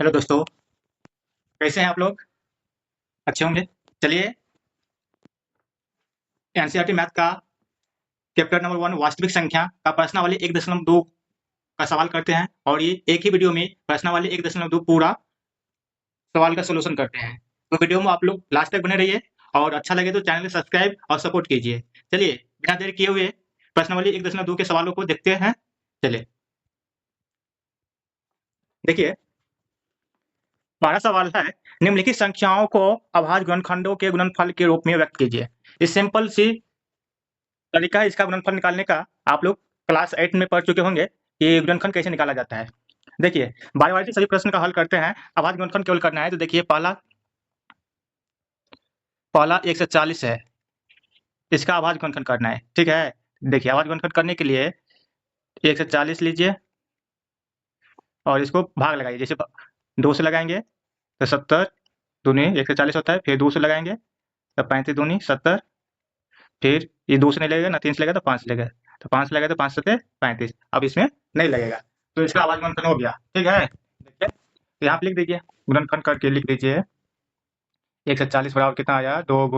Hello दोस्तों, कैसे हैं आप लोग? अच्छे होंगे। चलिए, एनसीईआरटी मैथ का चैप्टर नंबर 1 वास्तविक संख्या का प्रश्नावली 1.2 का सवाल करते हैं और ये एक ही वीडियो में प्रश्नावली 1.2 पूरा सवाल का सॉल्यूशन करते हैं। तो वीडियो में आप लोग लास्ट तक बने रहिए और अच्छा लगे तो चैनल को सब्सक्राइब और सपोर्ट कीजिए। चलिए, बिना देर किए हुए प्रश्नावली 1.2 के सवालों को देखते हैं। चलिए, देखिए, पहला सवाल है, निम्नलिखित संख्याओं को अभाज्य गुणनखंडों के गुणनफल के रूप में व्यक्त कीजिए। इस सिंपल सी तरीका है इसका गुणनफल निकालने का। आप लोग क्लास 8 में पढ़ चुके होंगे कि गुणनखंड कैसे निकाला जाता है। देखिए, बारी-बारी से सभी प्रश्न का हल करते हैं। अभाज्य गुणनखंड केवल करना है तो देखिए पहला पहला 1 से 40 है। इसका अभाज्य गुणनखंड करना है, ठीक है? देखिए, अभाज्य गुणनखंड करने के लिए 1 से 40 लीजिए और इसको भाग लगाइए। जैसे 2 से लगाएँगे तो 70 दूनी 1 से 40 होता है, फिर 2 से लगाएँगे तो 35 दूनी 70, फिर ये 2 से नहीं लगेगा ना 3 से लगेगा तो 5 से लगेगा। तो 5 से लगेगा तो 5 सत्ते 35। अब इसमें नहीं लगेगा। तो इसका अभाज्य गुणनखंड हो गया, ठीक है? देखिए, तो यहाँ पे लिख दीजिए, गुणनखंड करके लिख दीजिए 1 से 40 बराबर कितना आया 2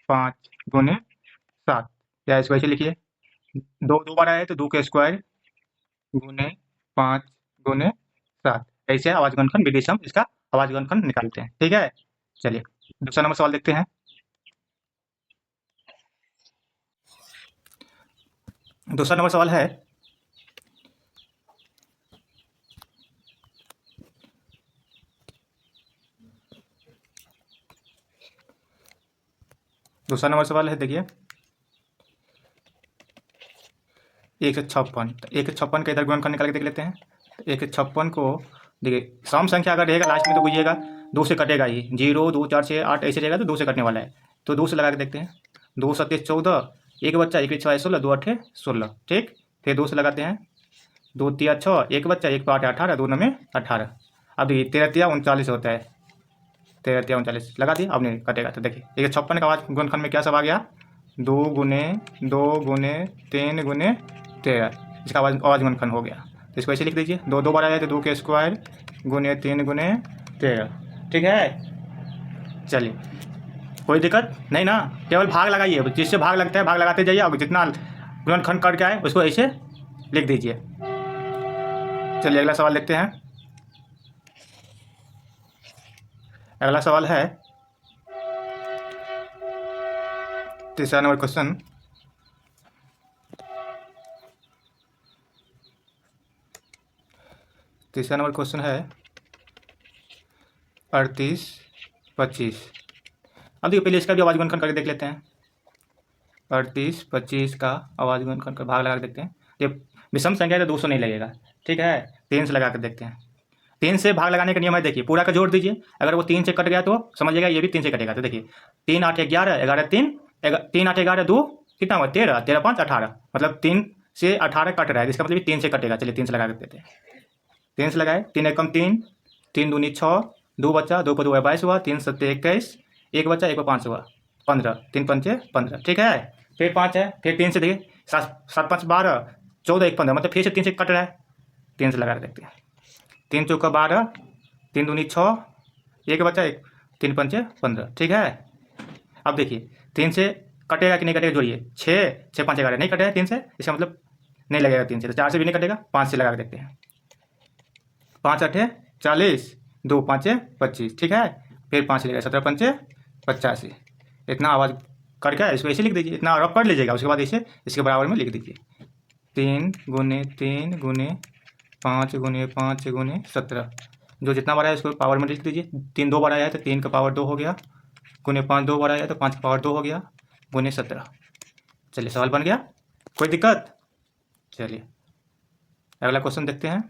5 गुने 7, या इसको ऐसे लिखिए 2 बार आया तो 2 का स्क्वायर गुने 5 गुने 7। ऐसे अभाज्य गुणनखंड विधि से हम इसका अभाज्य गुणनखंड निकालते हैं, ठीक है? चलिए, दूसरा नंबर सवाल देखते हैं। दूसरा नंबर सवाल है, दूसरा नंबर सवाल है, देखिए 156 का इधर गुणनखंड निकाल के देख लेते हैं। 156 को देखिए, सम संख्या अगर रहेगा लास्ट में तो बुझिएगा 2 से कटेगा ही। 0 2 4 6 8 ऐसे रहेगा तो 2 से कटने वाला है। तो 2 से लगा के देखते हैं। 2 सत्ते 14, एक बच्चा 1 6 16, 2 8 16, ठीक। फिर 2 से लगाते हैं। 2 तिया 6, एक बच्चा 1 8 18, 2 9 18। अब देखिए 13 तिया 39 होता है। 13 तिया 39 लगा दिए, अब नहीं कटेगा। तो देखिए 156 का आवाज गुणनखंड में क्या सब आ गया 2 गुने 2 गुने 3 गुने 13। इसका आवाज गुणनखंड हो गया। तो इसको ऐसे लिख दीजिए 2 बार आया तो 2 के स्क्वायर गुने 3 गुने 13, ठीक है? चलिए, कोई दिक्कत नहीं ना, केवल भाग लगाइए। जिससे भाग लगता है भाग लगाते जाइए और जितना गुणनखंड करके आए उसको ऐसे लिख दीजिए। चलिए, अगला सवाल देखते हैं। अगला सवाल है, तीसरा नंबर क्वेश्चन। तीसरा नंबर क्वेश्चन है 38 25। अब देखिए पहले इसका भी आवाज गुणनखंड करके देख लेते हैं। 38 25 का आवाज गुणनखंड का भाग लगा के देखते हैं। ये विषम संख्या है तो 200 नहीं लगेगा, ठीक है? 3 से लगा कर देखते हैं। 3 से भाग लगाने का नियम है, देखिए पूरा का जोड़ दीजिए। अगर वो 3 से कट गया तो समझिएगा ये भी 3 से कटेगा। तो देखिए 3 8 11, 11 3, 3 8 11 2 कितना हुआ 13, 13 5 18, मतलब 3 से 18 कट रहा है, इसका मतलब 3 से कटेगा। चलिए 3 से लगा देते हैं। 3 से लगाए, 3 एकम 3, 3 दूनी 6, 2 बच्चा 2 पर 2 22 हुआ, 3 सत्ते 21, एक बच्चा 1 पर 5 हुआ 15, 3 पंचे 15, ठीक है? फिर 5 है, फिर 3 से देखिए 7 7 5 12, 14 1 15, मतलब फिर से 3 से कट रहा है। 3 से लगा देखते हैं। 3 चौका 12, 3 दूनी 6, एक बच्चा 1, 3 पंचे 15, ठीक है? अब देखिए 3 से कटेगा कि नहीं कटेगा जोड़िए। 6 5 11 नहीं कटेगा 3 से, इसका मतलब नहीं लगेगा 3 से। तो 4 से भी नहीं कटेगा, 5 से लगा के देखते हैं। 5 8 40, 2 5 25, ठीक है? फिर 5 लगेगा 17 पंचे 85। इतना आवाज़ करके इसको ऐसे लिख दीजिए, इतना रफ कर लीजिएगा। उसके बाद इसे इसके बराबर में लिख दीजिए 3 गुने 3 गुने 5 गुने 5 गुने 17। जो जितना बार आया उसको पावर में लिख दीजिए। 3 2 बार आया है तो 3 का पावर 2 हो गया, गुने 5 2 बार आया तो 5 का पावर 2 हो गया, गुने 17। चलिए, सवाल बन गया, कोई दिक्कत? चलिए, अगला क्वेश्चन देखते हैं।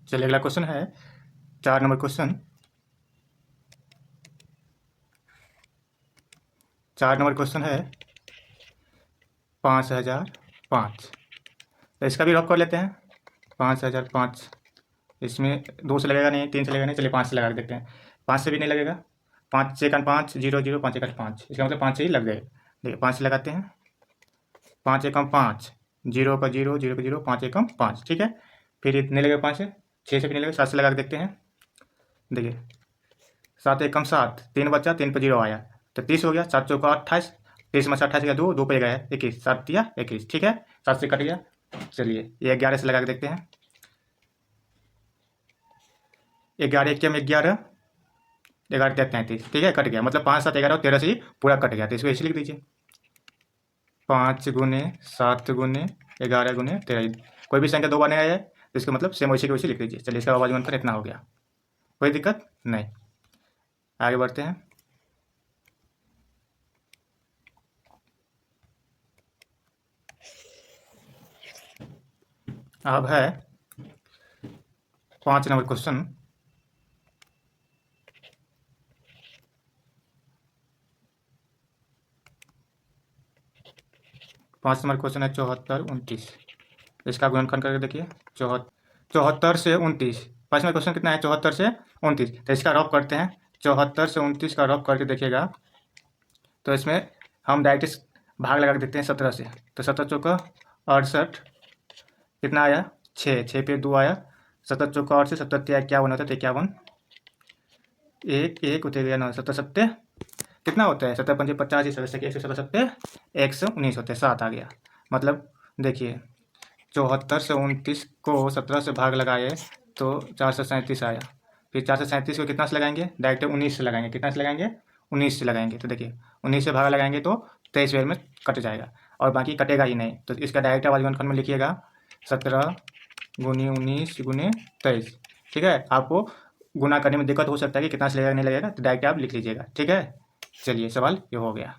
चलिए, अगला क्वेश्चन है 4 नंबर क्वेश्चन। 4 नंबर क्वेश्चन है 5005। तो इसका भी रफ कर लेते हैं। 5005, इसमें 2 से लगेगा नहीं, 3 से लगेगा नहीं। चलिए 5 से लगा के देखते हैं। 5 से भी नहीं लगेगा। 5 सेकंड 5 0 0, 5 एकड़ 5, इसका मतलब 5 से ही लग जाएगा। देखिए 5 से लगाते हैं। 5 एकम 5, 0 का 0, 0 का 0, 5 एकम 5, ठीक है। फिर इतने लगेगा 5 से, 6 से फिर लगेगा 7 से लगा के देखते हैं। देखिए 7 एकम 7, 3 बचा, 3 पर 0 आया तो 30 हो गया। 7 चौका 28, 30 में से 28 गया 2, 2 पे गया 21, 7 दिया 21, ठीक है। 7 से कट गया। चलिए ये 11 से लगा के देखते हैं। 11 एक 11, 11 33, ठीक है, कट गया। मतलब 5 7 11 और 13 से ही पूरा कट गया, तो इसको ऐसे लिख दीजिए 5 गुने 7 गुने 11 गुने 13। कोई भी संख्या 2 बार नहीं आया है तो इसका मतलब सेम वैसे के वैसे लिख दीजिए। चलिए इसका आवाज गुणनफल इतना हो गया, कोई दिक्कत नहीं। आगे बढ़ते हैं। अब है 5 नंबर क्वेश्चन। 5 नंबर क्वेश्चन है 74 29। इसका गुणनखंड करके देखिए 74 से 29। 5 नंबर क्वेश्चन कितना है? 74 से 29। तो इसका रफ करते हैं। 74 से 29 का रफ करके देखिएगा तो इसमें हम डायरेक्ट भाग लगा के देखते हैं 17 से। तो 17 चौका 68, कितना आया? 6, 6 पे 2 आया। 17 चौका 8 से 70 51 होता है, तो 51, 1 1 उतर गया 9, 17 सत्ते कितना होता है? 17 पंजे 50, 117 119 होते हैं, 7 आ गया। मतलब देखिए 74 से 29 को 17 से भाग लगाए तो 437 आया। फिर 437 को कितना से लगाएंगे? डायरेक्ट 19 से लगाएंगे। कितना से लगाएंगे? 19 से लगाएंगे। तो देखिए 19 से भाग लगाएंगे तो 23 वेर में कट जाएगा और बाकी कटेगा ही नहीं। तो इसका डायरेक्ट आवाज गुणनखंड में लिखिएगा 17 गुनी 19 गुने 23, ठीक है। आपको गुना करने में दिक्कत हो सकता है कि कितना से लगेगा नहीं लगेगा, तो डायरेक्ट आप लिख लीजिएगा, ठीक है। चलिए सवाल ये हो गया।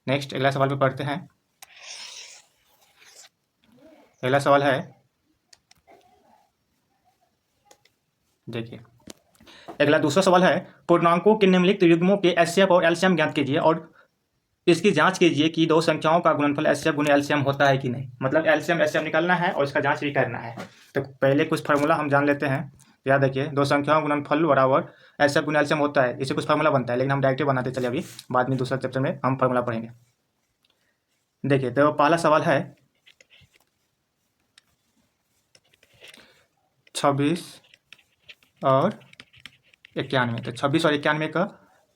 नेक्स्ट अगला सवाल पे पढ़ते हैं। अगला सवाल है, देखिए अगला दूसरा सवाल है, पूर्णांकों के निम्नलिखित युग्मों के एचसीएफ और एलसीएम ज्ञात कीजिए और इसकी जांच कीजिए कि दो संख्याओं का गुणनफल एचसीएफ गुने एलसीएम होता है कि नहीं। मतलब एलसीएम एचसीएफ निकालना है और इसका जांच भी करना है। तो पहले कुछ फार्मूला हम जान लेते हैं। याद रखिए, दो संख्याओं का गुणनफल बराबर एचसीएफ गुने एलसीएम होता है। इससे कुछ फार्मूला बनता है, लेकिन हम डायरेक्ट बनाते चलिए, अभी बाद में दूसरा चैप्टर में हम फार्मूला पढ़ेंगे। देखिए तो पहला सवाल है 26 और 91। तो 26 और 91 का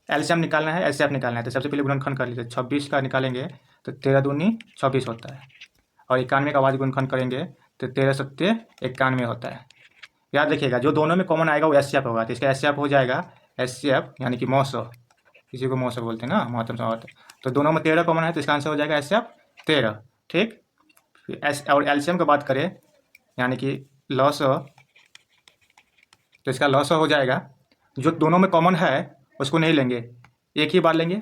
एलसीएम निकालना है, एचसीएफ निकालना है। तो सबसे पहले गुणनखंड कर लीजिए। 26 का निकालेंगे तो 13 दूनी 26 होता है और 91 का आवाज गुणनखंड करेंगे तो 13 सत्ते 91 होता है। याद रखिएगा जो दोनों में कॉमन आएगा वो एचसीएफ होगा। तो इसका एचसीएफ हो जाएगा एचसीएफ यानी कि मौसौ, किसी को मौसौ बोलते हैं ना, महत्तम समावर्त। तो दोनों में 13 कॉमन है तो इसका आंसर हो जाएगा एचसीएफ 13, ठीक। फिर एस और एलसीएम की बात करें यानी कि लॉसौ, तो इसका लॉसौ हो जाएगा जो दोनों में कॉमन है उसको नहीं लेंगे, एक ही बार लेंगे।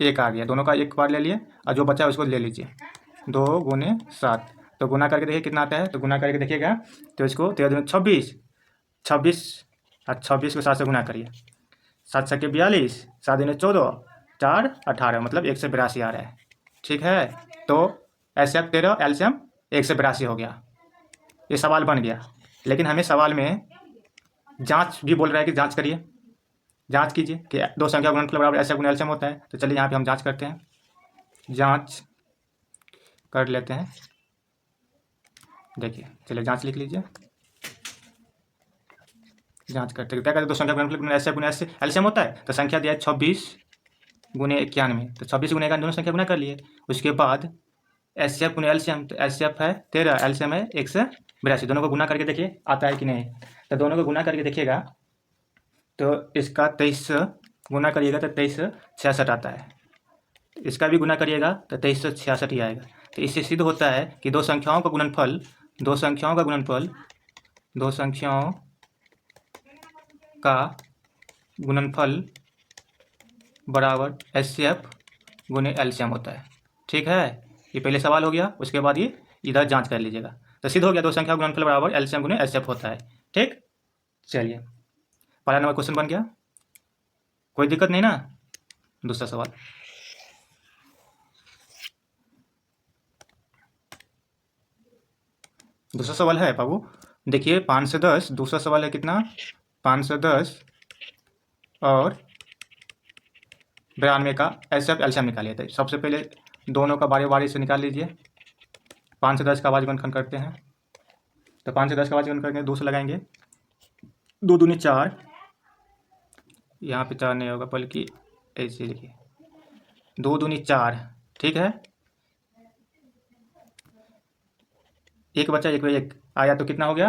एक आ गया, दोनों का एक बार ले लिए और जो बचा है उसको ले लीजिए। 2 गुने 7, तो गुना करके देखिए कितना आता है। तो गुना करके देखिएगा तो इसको 13 दूनी 26, 26 और 26 को 7 से गुना करिए। 7 7 42, 7 दूनी 14, 4 18, मतलब 182 आ रहा है, ठीक है। तो एचसीएफ 13, एलसीएम 182 हो गया। ये सवाल बन गया, लेकिन हमें सवाल में जांच भी बोल रहा है कि जांच करिए, जांच कीजिए कि दो संख्या गुणनफल बराबर एचसीएफ गुने एलसीएम होता है। तो चलिए यहाँ पे हम जांच करते हैं, जांच कर लेते हैं। देखिए चलिए जांच लिख लीजिए। जांच करते हैं क्या करते, दो संख्या गुणनफल गुने एचसीएफ गुने एलसीएम होता है। तो संख्या दिया है 26 गुने 91, तो 26 गुने 91 दोनों संख्या गुना कर लिए। उसके बाद एचसीएफ गुने एलसीएम, तो एचसीएफ है 13, एलसीएम है 182, दोनों को गुना करके देखिए आता है कि नहीं। तो दोनों को गुना करके देखिएगा तो इसका 23 गुना करिएगा तो 2366 आता है। इसका भी गुना करिएगा तो 2366 ही आएगा। तो इससे सिद्ध होता है कि दो संख्याओं का गुणनफल, दो संख्याओं का गुणनफल, दो संख्याओं का गुणनफल बराबर एचसीएफ गुने एलसीएम होता है, ठीक है। ये पहले सवाल हो गया, उसके बाद ये इधर जांच कर लीजिएगा। तो सिद्ध हो गया दो संख्या का गुणनफल बराबर एलसीएम गुने एचसीएफ होता है, ठीक। चलिए पहला नंबर क्वेश्चन बन गया, कोई दिक्कत नहीं ना। दूसरा सवाल, दूसरा सवाल है बाबू, देखिए 510। दूसरा सवाल है कितना? 510 और 92 का एचसीएफ एलसीएम निकालिए। तो सबसे पहले दोनों का बारी बारी से निकाल लीजिए। 5 से 10 का आवाज गुणनखंड करते हैं। तो 5 से 10 का आवाज गुणन करेंगे, 2 से लगाएंगे, 2 दूनी 4, यहाँ पे 4 नहीं होगा बल्कि ऐसे लिखिए, 2 दूनी 4, ठीक है। एक बचा, एक एक आया तो कितना हो गया,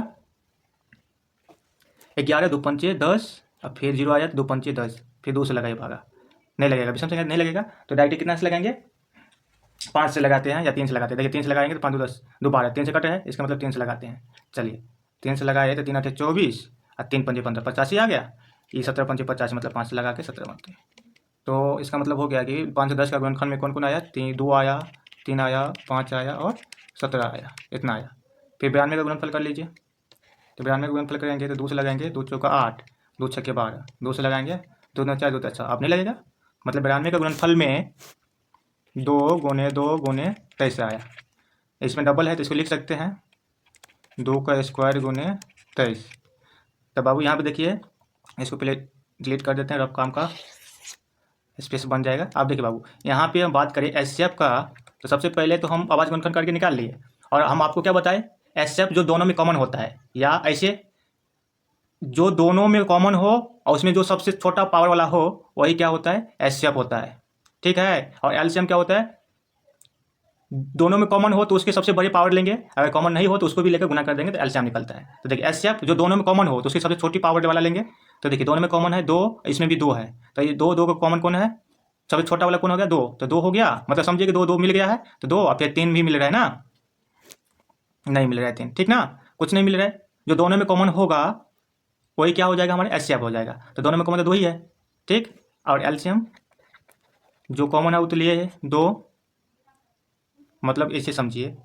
11, 2 पंचे 10, अब फिर 0 आया तो 2 पंचे 10, फिर 2 से लगाइए भागा, नहीं लगेगा, विषम संख्या नहीं लगेगा, तो डायरेक्ट कितना से लगाएंगे, 5 से लगाते हैं या 3 से लगाते हैं। देखिए 3 से लगाएंगे तो 5 2 10, 2 12, 3 से कटे है, इसका मतलब 3 से लगाते हैं। चलिए 3 से लगाए तो 3 8 24 और 3 पंजे 15, 85 आ गया। ये 17 पंजे 50, मतलब 5 से लगा के 17 बनते हैं। तो इसका मतलब हो गया कि 5 से 10 का गुणनखंड में कौन कौन आया, 2 आया, 3 आया, 5 आया और 17 आया, इतना आया। फिर 92 का गुणनफल कर लीजिए। तो 92 का गुणनफल करेंगे तो 2 से लगाएंगे, 2 चौका 8, 2 छक्के 12, 2 से लगाएंगे, 2 9 4, 2 अच्छा अब नहीं लगेगा, मतलब 92 का गुणनफल में 2 गुने 2 गुने 23 आया। इसमें डबल है तो इसको लिख सकते हैं 2 का स्क्वायर गुने 23। तो बाबू यहाँ पे देखिए, इसको पहले डिलीट कर देते हैं, रफ काम का स्पेस बन जाएगा। आप देखिए बाबू, यहाँ पे हम बात करें एचसीएफ का, तो सबसे पहले तो हम आवाज गुणनखंड करके निकाल लिए, और हम आपको क्या बताएं, एचसीएफ जो दोनों में कॉमन होता है, या ऐसे जो दोनों में कॉमन हो और उसमें जो सबसे छोटा पावर वाला हो वही क्या होता है, एचसीएफ होता है, ठीक है। और एलसीएम क्या होता है, दोनों में कॉमन हो तो उसके सबसे बड़ी पावर लेंगे, अगर कॉमन नहीं हो तो उसको भी लेकर गुना कर देंगे तो एलसीएम निकलता है। तो देखिए एचसीएफ जो दोनों में कॉमन हो तो उसकी सबसे छोटी पावर वाला लेंगे। तो देखिए दोनों में कॉमन है 2, इसमें भी 2 है, तो ये 2 2 का कॉमन कौन है, सबसे छोटा वाला कौन हो गया 2, तो 2 हो गया, मतलब समझिए कि 2 2 मिल गया है, तो 2 और फिर 3 भी मिल रहा है ना, नहीं मिल रहा है 3, ठीक ना, कुछ नहीं मिल रहा है। जो दोनों में कॉमन होगा वही क्या हो जाएगा, हमारे एचसीएफ हो जाएगा। तो दोनों में कॉमन तो 2 ही है, ठीक। और एलसीएम जो कॉमन है वो तो लिए 2, मतलब इसे समझिए,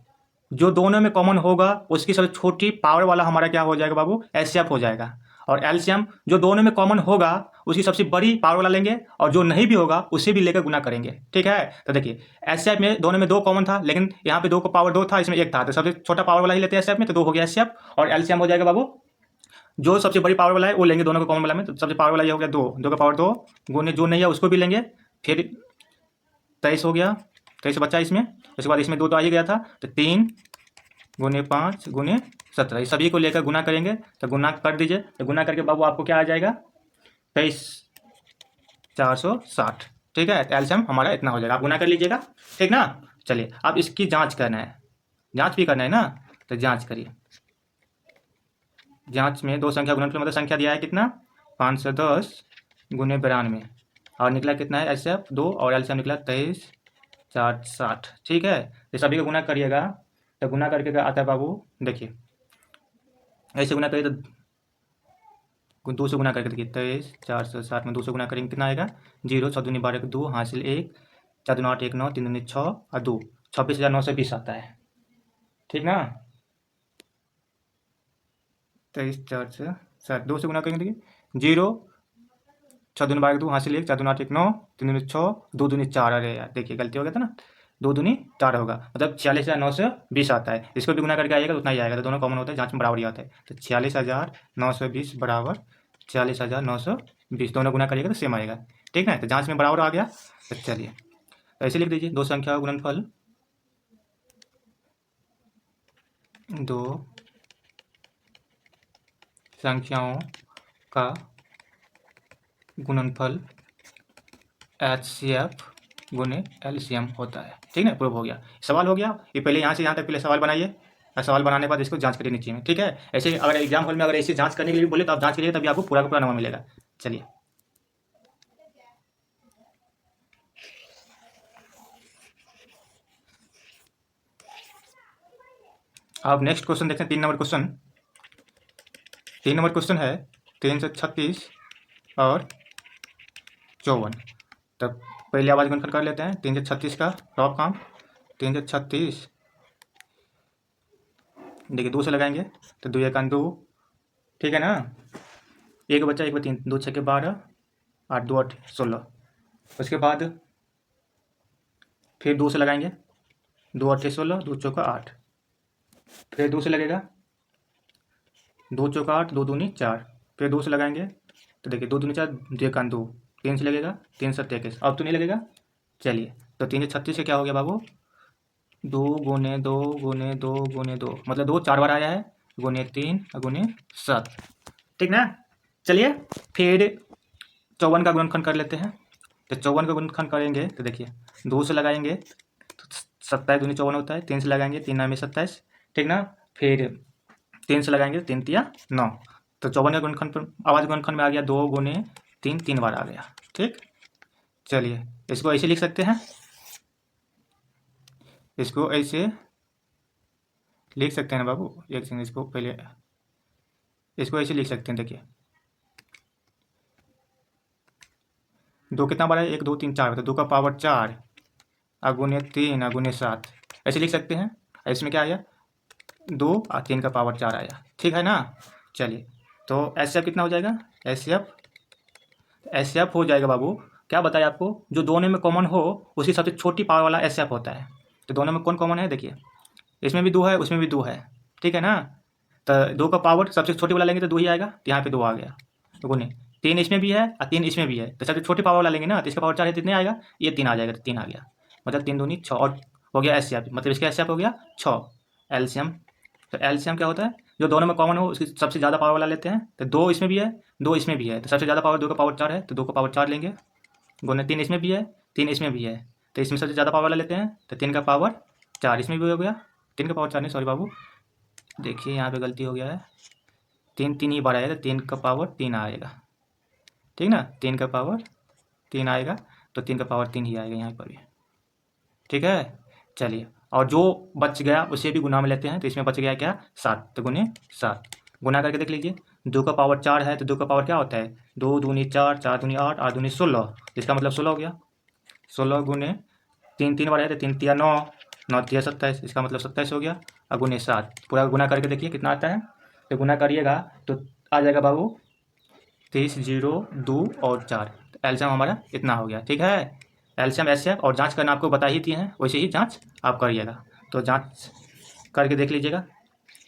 जो दोनों में कॉमन होगा उसकी सबसे छोटी पावर वाला हमारा क्या हो जाएगा बाबू, एचसीएफ हो जाएगा। और एलसीएम जो दोनों में कॉमन होगा उसकी सबसे बड़ी पावर वाला लेंगे, और जो नहीं भी होगा उसे भी लेकर गुना करेंगे, ठीक है। तो देखिए एचसीएफ में दोनों में 2 कॉमन था, लेकिन यहाँ पे 2 को पावर 2 था, इसमें 1 था, तो सबसे छोटा पावर वाला ही लेते हैं एचसीएफ में, तो 2 हो गया एचसीएफ। और एलसीएम हो जाएगा बाबू, जो सबसे बड़ी पावर वाला है वो लेंगे दोनों को कॉमन वाला में, तो सबसे पावर वाला ये हो गया 2, 2 का पावर 2 गुने जो नहीं है उसको भी लेंगे, फिर 23 हो गया, 23 बचा इसमें, उसके बाद इसमें 2 तो आ ही गया था, तो 3 गुने 5 गुने 17, इस सभी को लेकर गुना करेंगे। तो गुना कर दीजिए, तो गुना करके बाबू आपको क्या आ जाएगा, 23,460, ठीक है। एलसीएम हमारा इतना हो जाएगा, आप गुना कर लीजिएगा, ठीक ना। चलिए अब इसकी जांच करना है, जांच भी करना है ना, तो जांच करिए। जांच में 2 संख्या गुणनफल मतलब संख्या दिया है कितना, 510 गुने 92, और निकला कितना है एचसीएफ 2, और एलसीएम निकला 23,460, ठीक है। ये सभी को गुना करिएगा, तो गुना करके क्या आता है बाबू, देखिए ऐसे गुना करिए तो 2 से गुना करके देखिए, 23,460 में 2 से गुना करेंगे कितना आएगा, 0 6 दूनी 12 2 हासिल 1, 4 दूनी 8 1 9, 3 दूनी 6 और 2, 26,920 आता है, ठीक ना। 23,460 2 से गुना करेंगे देखिए, 0 6 दूनी 12 2 हासिल 1, 4 दूनी 8 1 9, 3 दूनी 6, 2 दूनी 4, अरे यार देखिए गलती हो गया था ना, 2 दूनी 4 होगा, मतलब 46,920 आता है। इसको भी गुना करके आएगा तो उतना ही आएगा, तो दोनों कॉमन होता है, जांच में बराबर ही आता है। तो 46,920 बराबर 46,920, दोनों गुना करिएगा तो सेम आएगा, ठीक है। तो जांच में बराबर आ गया, तो चलिए ऐसे लिख दीजिए, 2 संख्या गुणनफल, 2 संख्याओं का गुणनफल एचसीएफ गुने एलसीएम होता है, ठीक है। प्रूव हो गया, सवाल हो गया ये, पहले यहाँ से यहाँ तक पहले सवाल बनाइए, और सवाल बनाने के बाद इसको जांच करिए नीचे में, ठीक है। ऐसे अगर एग्जाम हॉल में अगर ऐसे जांच करने के लिए बोले तो आप जांच करिए, तभी आपको पूरा का पूरा नंबर मिलेगा। चलिए अब नेक्स्ट क्वेश्चन देखते हैं, 3 नंबर क्वेश्चन। 3 नंबर क्वेश्चन है 336 और 54। तब पहले आवाज गुणनफल कर लेते हैं, 336 का टॉप काम, 336 देखिए 2 से लगाएंगे तो 2 1 2, ठीक है ना, एक बच्चा 1 3, 2 6 12, 8 2 8 16, उसके बाद फिर 2 से लगाएंगे, 2 8 16, 2 चौका 8, फिर 2 से लगेगा, 2 चौका 8, 2 दूनी 4, फिर 2 से लगाएंगे, तो देखिए 2 दूनी 4, 2 1 2, 3 से लगेगा, 3 7 21, अब तो नहीं लगेगा। चलिए तो 3 से 36 से क्या हो गया बाबू, 2 × 2 × 2 मतलब 2 4 बार आया है, गुने 3 गुने 7, ठीक ना। चलिए फिर 54 का गुणनखंड कर लेते हैं। तो 54 का गुणनखंड करेंगे तो देखिए 2 से लगाएंगे तो 27 दूनी 54 होता है, 3 से लगाएंगे 3 9 में 27, ठीक ना। फिर 3 से लगाएंगे 3 तिया 9, तो 54 का गुणनखंड पर आवाज गुणनखंड में आ गया 2 × 3 3 बार आ गया, ठीक। चलिए इसको ऐसे लिख सकते हैं, इसको ऐसे लिख सकते हैं ना बाबू, एक सेकंड, इसको पहले इसको ऐसे लिख सकते हैं। देखिए 2 कितना बार है, 1 2 3 4, तो 2 का पावर 4 गुने 3 गुने 7, ऐसे लिख सकते हैं। इसमें क्या आया 2 और 3 का पावर 4 आया, ठीक है ना। चलिए तो एस एफ कितना हो जाएगा, एस एफ हो जाएगा बाबू, क्या बताया आपको, जो दोनों में कॉमन हो उसकी सबसे छोटी पावर वाला एस एफ होता है। तो दोनों में कौन कॉमन है, देखिए इसमें भी 2 है उसमें भी 2 है, ठीक है ना। तो 2 का पावर सबसे छोटी वाला लेंगे तो 2 ही आएगा, तो यहाँ पे 2 आ गया, तो गुने 3 इसमें भी है और 3 इसमें भी है, तो सबसे छोटी पावर वाला लेंगे ना, तो इसका पावर 4 है, कितने आएगा, ये 3 आ जाएगा, तो 3 आ गया, मतलब 3 दूनी 6 और हो गया एस एफ, मतलब इसका एस एफ हो गया 6 एलसीएम। तो एलसीएम क्या होता है, जो दोनों में कॉमन हो उसकी सबसे ज़्यादा पावर वाला लेते हैं। तो 2 इसमें भी है 2 इसमें भी है, तो सबसे ज़्यादा पावर 2 का पावर 4 है, तो 2 का पावर 4 लेंगे, गुने 3 इसमें भी है 3 इसमें भी है, तो इसमें सबसे ज़्यादा पावर वाला लेते हैं, तो 3 का पावर 4 इसमें भी हो गया, 3 का पावर 4 नहीं, सॉरी बाबू, देखिए यहाँ पे गलती हो गया है, 3 3 ही बार आएगा, तो 3 का पावर 3 आएगा, ठीक ना, 3 का पावर 3 आएगा, तो 3 का पावर 3 ही आएगा यहाँ पर भी, ठीक है। चलिए और जो बच गया उसे भी गुना में लेते हैं, तो इसमें बच गया क्या 7, तो गुने 7, गुना करके देख लीजिए, 2 का पावर 4 है तो 2 का पावर क्या होता है, 2 दूनी 4 4 दूनी 8 8 दूनी 16, इसका मतलब 16 हो गया, 16 गुने 3 3 बार है तो 3 तिया 9 9 तिया 27, इसका मतलब 27 हो गया, और गुने 7, पूरा गुना करके देखिए कितना आता है, तो गुना करिएगा तो आ जाएगा बाबू 23 0 2 और 4, तो एलसीएम हमारा इतना हो गया, ठीक है। एलसीएम एसएफ और जांच करना आपको बता ही दिए हैं, वैसे ही जांच आप करिएगा, तो जांच करके देख लीजिएगा,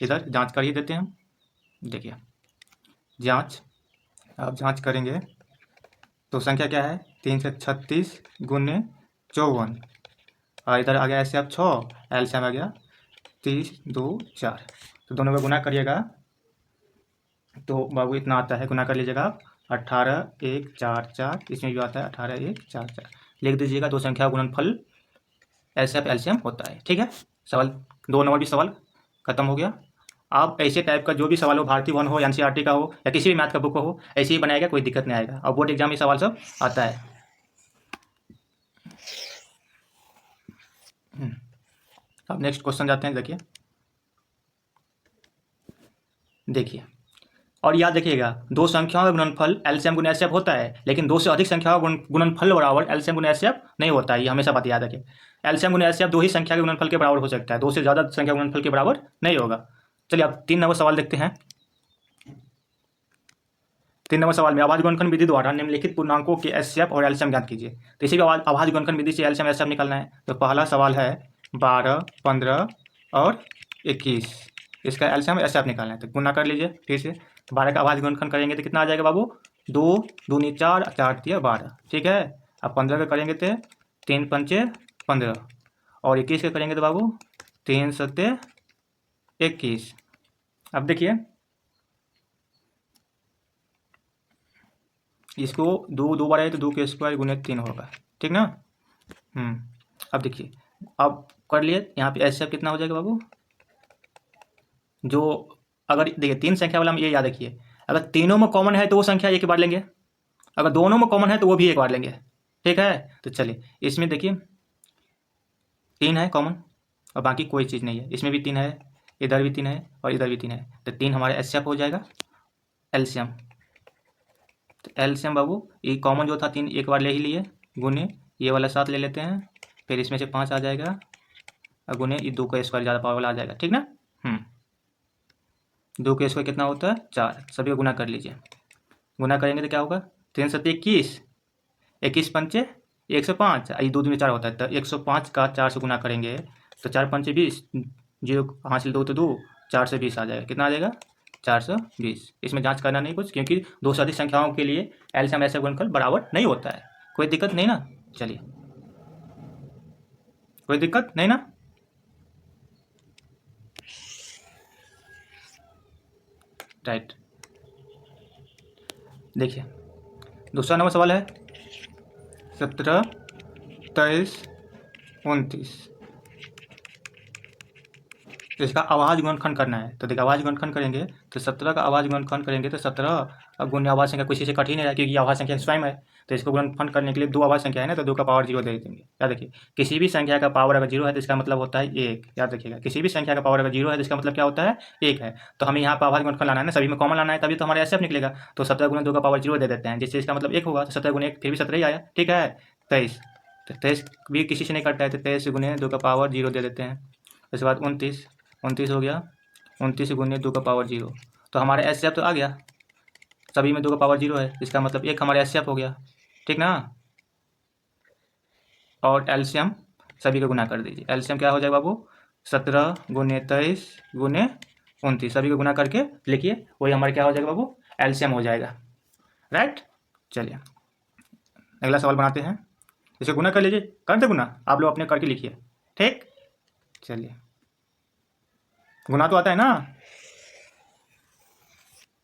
इधर जांच कर ही देते हैं हम, देखिए जांच, आप जांच करेंगे तो संख्या क्या है 336 गुने 54, और इधर आ गया ऐसे आप 6, एलसीएम आ गया 30 2 4, तो दोनों का गुना करिएगा तो बाबू इतना आता है, गुना कर लीजिएगा आप, 18 1 4 4, इसमें भी आता है 18 1 4 4, लिख दीजिएगा, दो संख्या गुणनफल एसएफ एलसीएम होता है, ठीक है। सवाल 2 नंबर भी सवाल खत्म हो गया। आप ऐसे टाइप का जो भी सवाल हो, भारतीय वन हो, एनसीईआरटी का हो या किसी भी मैथ का बुक हो, ऐसे ही बनाएगा, कोई दिक्कत नहीं आएगा, और बोर्ड एग्जाम में सवाल सब आता है। अब नेक्स्ट क्वेश्चन जाते हैं, देखिए और याद रखिएगा, दो संख्याओं का गुणनफल एलसीएम गुना एचसीएफ होता है, लेकिन 2 से अधिक संख्याओं का गुणनफल बराबर एलसीएम गुना एचसीएफ नहीं होता है, ये हमेशा बात याद रखिए। एलसीएम गुना एचसीएफ 2 ही संख्या के गुणनफल के बराबर हो सकता है, 2 से ज़्यादा संख्या के गुणनफल के बराबर नहीं होगा। चलिए अब 3 नंबर सवाल देखते हैं। 3 नंबर सवाल में आभाज्य गुणनखंड विधि द्वारा निम्नलिखित पूर्णांकों के एचसीएफ और एलसीएम ज्ञात कीजिए। तो इसी भी आभाज्य गुणनखंड विधि से एलसीएम एचसीएफ निकालना है। तो पहला सवाल है 12 15 और 21, इसका एलसीएम एचसीएफ निकालना है, तो गुना कर लीजिए फिर से। 12 का आभाज्य गुणनखंड करेंगे तो कितना आ जाएगा बाबू, 2 दूनी 4 4 तिया 12, ठीक है। अब 15 का करेंगे तो 3 पंचे 15, और 21 का करेंगे तो बाबू 3 सत्ते 21। अब देखिए इसको 2 बार है तो 2 के स्क्वायर गुने 3 होगा, ठीक ना। अब देखिए, अब कर लिए यहाँ पे एचसीएफ कितना हो जाएगा बाबू, जो अगर देखिए 3 संख्या वाला में ये याद रखिए, अगर तीनों में कॉमन है तो वो संख्या एक बार लेंगे, अगर दोनों में कॉमन है तो वो भी एक बार लेंगे, ठीक है। तो चलिए इसमें देखिए 3 है कॉमन और बाकी कोई चीज़ नहीं है, इसमें भी 3 है, इधर भी 3 है और इधर भी 3 है, तो 3 हमारे एचसीएफ हो जाएगा। एलसीएम, तो एलसीएम बाबू ये कॉमन जो था 3 एक बार ले ही लिए, गुने ये वाला 7 ले लेते हैं, फिर इसमें से 5 आ जाएगा और गुने ये 2 का स्क्वायर ज़्यादा पावर वाला आ जाएगा, ठीक ना। 2 का स्क्वायर कितना होता है 4, सभी को गुना कर लीजिए। गुना करेंगे तो क्या होगा 3 सत्ते 21, 21 पंचे 105, ये 2 दूनी 4 होता है, तो 105 का 4 से गुना करेंगे तो 4 पंचे 20, 0 हासिल 2 तो 2, 4 से 20 आ जाएगा, कितना आ जाएगा 420। इसमें जांच करना नहीं कुछ, क्योंकि 2 से अधिक संख्याओं के लिए एलसीएम एचसीएफ गुणनफल बराबर नहीं होता है, कोई दिक्कत नहीं ना। चलिए कोई दिक्कत नहीं ना। राइट। देखिए दूसरा नंबर सवाल है 17, 23, 29। इसका आवाज गुणनखंड करना है। तो देखिए आवाज गुणनखंड करेंगे तो 17 का आवाज गुणनखंड करेंगे तो 17 गुण्य आवाज संख्या किसी से कठिन है क्योंकि आवाज संख्या स्वयं है। तो इसको गुणनखंड करने के लिए दो आवाज संख्या है ना, तो 2 का पावर 0 दे देंगे। याद रखिए किसी भी संख्या का पावर अगर 0 है तो इसका मतलब होता है 1। याद रखिएगा किसी भी संख्या का पावर अगर 0 है तो इसका मतलब क्या होता है 1 है। तो हमें यहाँ पर आवाज गुणनखंड लाना है ना, सभी में कॉमन लाना है, तभी तो हमारा एसएफ निकलेगा। तो 17 गुना 2 का पावर 0 दे देते हैं, जिससे इसका मतलब 1 होगा। तो 17 गुना 1 फिर भी 17 ही आया, ठीक है। 23, तो 23 भी किसी से नहीं कटता है, तो 23 गुने 2 का पावर 0 दे देते हैं। उसके बाद 29, 29 हो गया, 29 गुने 2 का पावर 0। तो हमारा एसएफ तो आ गया, सभी में 2 का पावर 0 है, इसका मतलब 1 हमारा एसएफ हो गया, ठीक ना। और एलसीएम सभी का गुना कर दीजिए। एलसीएम क्या हो जाएगा बाबू, 17 गुने 23 गुने 29, सभी को गुना करके लिखिए, वही हमारा क्या हो जाएगा बाबू, एलसीएम हो जाएगा, राइट। चलिए अगला सवाल बनाते हैं। इसे गुना कर लीजिए, कर दे गुना, आप लोग अपने करके लिखिए, ठीक। चलिए गुना तो आता है ना।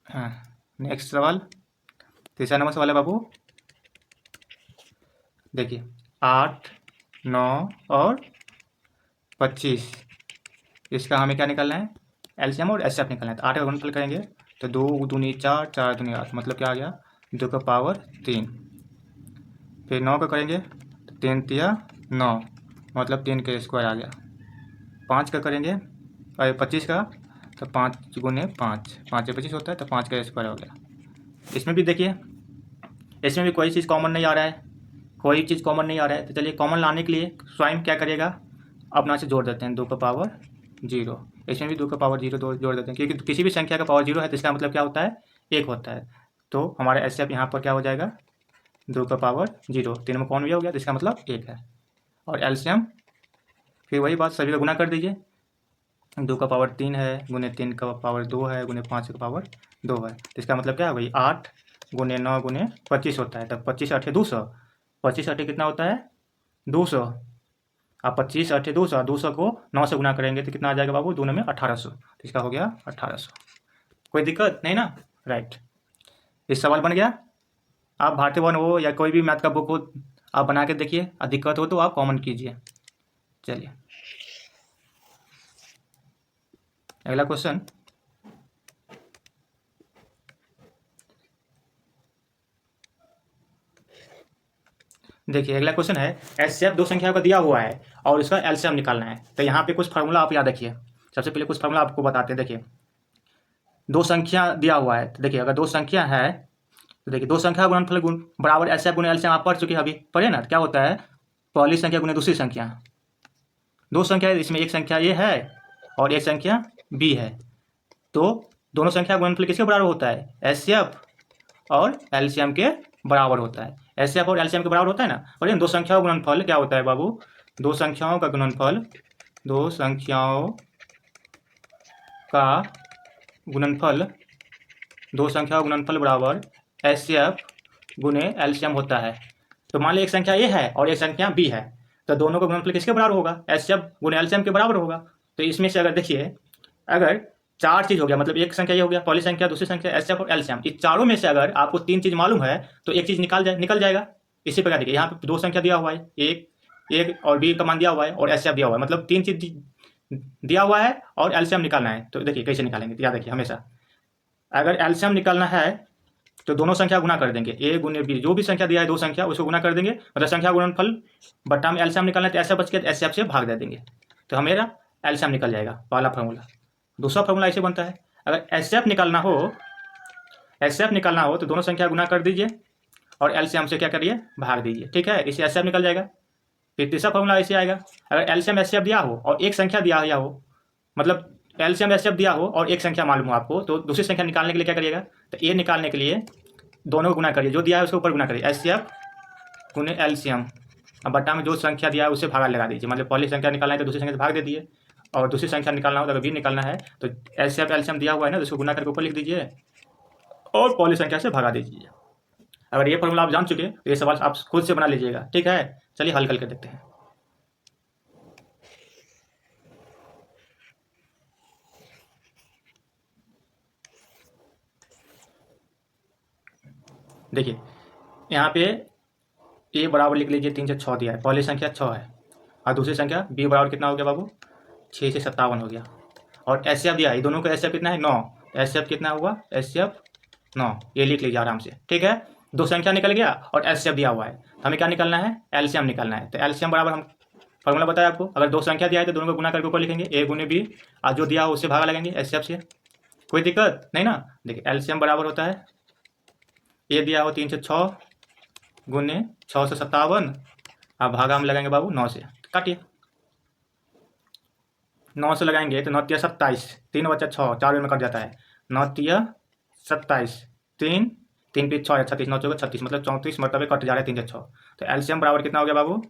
हाँ नेक्स्ट सवाल, तीसरा नंबर सवाल है बाबू। देखिए 8, 9 और 25, इसका हमें क्या निकालना है, एलसीएम और एचसीएफ निकालना है। तो 8 का गुणनफल करेंगे तो 2 दूनी 4, 4 दूनी 8, मतलब क्या आ गया 2 का पावर 3। फिर 9 का करेंगे तो 3 तिया 9, मतलब 3 का स्क्वायर आ गया। 5 का करेंगे और 25 का तो 5 गुने 5, 5 से 25 होता है, तो 5 का स्क्वायर हो गया। इसमें भी देखिए, इसमें भी कोई चीज़ कॉमन नहीं आ रहा है, कोई चीज़ कॉमन नहीं आ रहा है। तो चलिए कॉमन लाने के लिए स्वयं क्या करिएगा, अपना से जोड़ देते हैं 2 का पावर 0। इसमें भी 2 का पावर 0 जोड़ देते हैं, क्योंकि किसी भी संख्या का पावर 0 है तो इसका मतलब क्या होता है 1 होता है। तो हमारा एचसीएफ यहाँ पर क्या हो जाएगा 2 का पावर 0, 3 में कौन भी हो गया तो इसका मतलब 1 है। और एलसीएम फिर वही बात, सभी का गुना कर दीजिए। 2 का पावर 3 है गुने 3 का पावर 2 है गुने 5 का पावर 2 है, तो इसका मतलब क्या है वही 8 गुने 9 गुने 25 होता है। तब 25 8 200, 25 8 कितना होता है 200। अब 25 8 200, 200 को 9 से गुना करेंगे तो कितना आ जाएगा बाबू, 2 में 1800, तो इसका हो गया 1800। कोई दिक्कत नहीं ना, राइट। इस सवाल बन गया। आप भारतीय भवन हो या कोई भी मैथ का बुक हो, आप बना के देखिए, और दिक्कत हो तो आप कॉमन कीजिए। चलिए अगला क्वेश्चन, देखिए अगला क्वेश्चन है एचसीएफ दो संख्याओं का दिया हुआ है और उसका एलसीएम निकालना है। तो यहाँ पे कुछ फार्मूला आप याद रखिए। सबसे पहले कुछ फार्मूला आपको बताते हैं। देखिए दो संख्या दिया हुआ है, तो देखिए अगर दो संख्या है तो देखिए दो संख्या गुणनफल गुण बराबर एचसीएफ गुणे एलसीएम आप पढ़ चुके हैं, अभी पढ़े ना। क्या होता है पहली संख्या गुणे दूसरी संख्या, दो संख्या है, इसमें एक संख्या ए है और एक संख्या बी है, तो दोनों संख्या गुणनफल किसके बराबर होता है, एचसीएफ और एलसीएम के बराबर होता है। एचसीएफ और एलसीएम के बराबर होता है ना। और इन दो संख्याओं का गुणनफल क्या होता है बाबू, दो संख्याओं का गुणनफल, दो संख्याओं का गुणनफल, दो संख्याओं का गुणनफल बराबर एचसीएफ गुणे एलसीएम होता है। तो मान लीजिए एक संख्या ए है और एक संख्या बी है, तो दोनों का गुणनफल किसके बराबर होगा, एचसीएफ गुणे एलसीएम के बराबर होगा। तो इसमें से अगर देखिए अगर चार चीज हो गया, मतलब एक संख्या ये हो गया, पहली संख्या, दूसरी संख्या, एचसीएफ और एलसीएम, इस चारों में से अगर आपको तीन चीज मालूम है तो एक चीज निकल जाएगा। इसी प्रकार देखिए यहाँ पे दो संख्या दिया हुआ है, एक और बी का मान दिया हुआ है और एचसीएफ दिया हुआ है, मतलब तीन चीज दिया हुआ है और एलसीएम निकालना है। तो देखिए कैसे निकालेंगे, याद रखिए हमेशा अगर एलसीएम निकालना है तो दोनों संख्या गुना कर देंगे, ए गुने बी, जो भी संख्या दिया है दो संख्या उसको गुना कर देंगे, मतलब संख्या गुणनफल बट्टा में एलसीएम निकालना है तो ऐसा बच के एचसीएफ से भाग दे देंगे, तो हमेरा एलसीएम निकल जाएगा, पहला फॉर्मूला। दूसरा फॉर्मूला ऐसे बनता है, अगर एचसीएफ निकालना हो तो दोनों संख्या गुना कर दीजिए और एलसीएम से क्या करिए भाग दीजिए, ठीक है, इससे एचसीएफ निकल जाएगा। फिर तीसरा फॉर्मूला ऐसे आएगा, अगर एलसीएम एचसीएफ दिया हो और एक संख्या दिया हो, मतलब एलसीएम एचसीएफ दिया हो और एक संख्या मालूम हो आपको, तो दूसरी संख्या निकालने के लिए क्या करिएगा, तो ए निकालने के लिए दोनों को गुना करिए, जो दिया है उसके ऊपर गुना करिए, एचसीएफ गुने एलसीएम, अब बट्टा में जो संख्या दिया है उससे भागा लगा दीजिए, मतलब पहली संख्या निकालना है तो दूसरी संख्या से भाग दे दिए, और दूसरी संख्या निकालना हो तो अगर बी निकालना है तो एचसीएफ एलसीएम दिया हुआ है ना, तो उसको गुना करके ऊपर लिख दीजिए और पहली संख्या से भगा दीजिए। अगर ये फॉर्मूला आप जान चुके तो ये सवाल आप खुद से बना लीजिएगा, ठीक है। चलिए हल करके देखते हैं। देखिए यहाँ पे ए बराबर लिख लीजिए 3 से 6 दिया है, पहली संख्या 6 है और दूसरी संख्या बी बराबर कितना हो गया बाबू 6 से 57 हो गया। और एस दिया है, दोनों का एस कितना है 9, एस कितना हुआ एस 9, ये लिख लीजिए आराम से, ठीक है। दो संख्या निकल गया और एस दिया हुआ है, हमें क्या निकालना है एलसीएम निकालना है। तो एलसीएम बराबर हम फॉर्मूला बताया आपको, अगर दो संख्या दिया है तो दोनों को गुना करके ऊपर लिखेंगे ए गुने बी, और जो दिया हो उससे भागा लगेंगे एस से। कोई दिक्कत नहीं ना। देखिए एलसीएम बराबर होता है ए दिया हो 3 से 6 गुने 6 से 57, अब भागा हम लगाएंगे बाबू 9 से, काटिए 9 से लगाएंगे तो 9 तिया 27, 3 बचा 6, 4 में कट जाता है, 9 तिया 27, 3 3 पे 6 36, 9 चौके 36, मतलब 34 मरतबे कट जा रहा है 3 से 6। तो एलसीएम बराबर कितना हो गया बाबू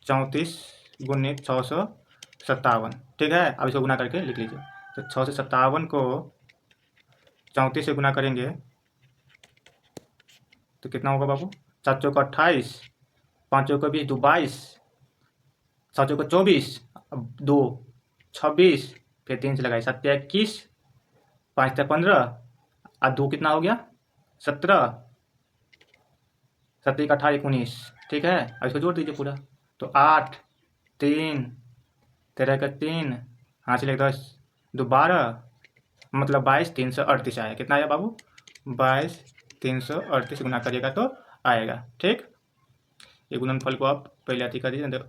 34 गुने 657, ठीक है। अब इसको गुना करके लिख लीजिए। तो 6 से 57 को 34 से गुना करेंगे तो कितना होगा बाबू 7 चौका 28, 5 चौका 20, 2 22, 7 चौका 24, 2 26, फिर 3 से लगाए 7 21, 5 15, और 2 कितना हो गया 17, 17 18 19, ठीक है। अब इसको जोड़ दीजिए पूरा, तो 8 3 13 का 3, 5 से 10, 2 12, मतलब 22 338 आया। कितना आया बाबू 22 338 गुना करिएगा तो आएगा, ठीक। ये गुणनफल को आप पहले अति कर दीजिए,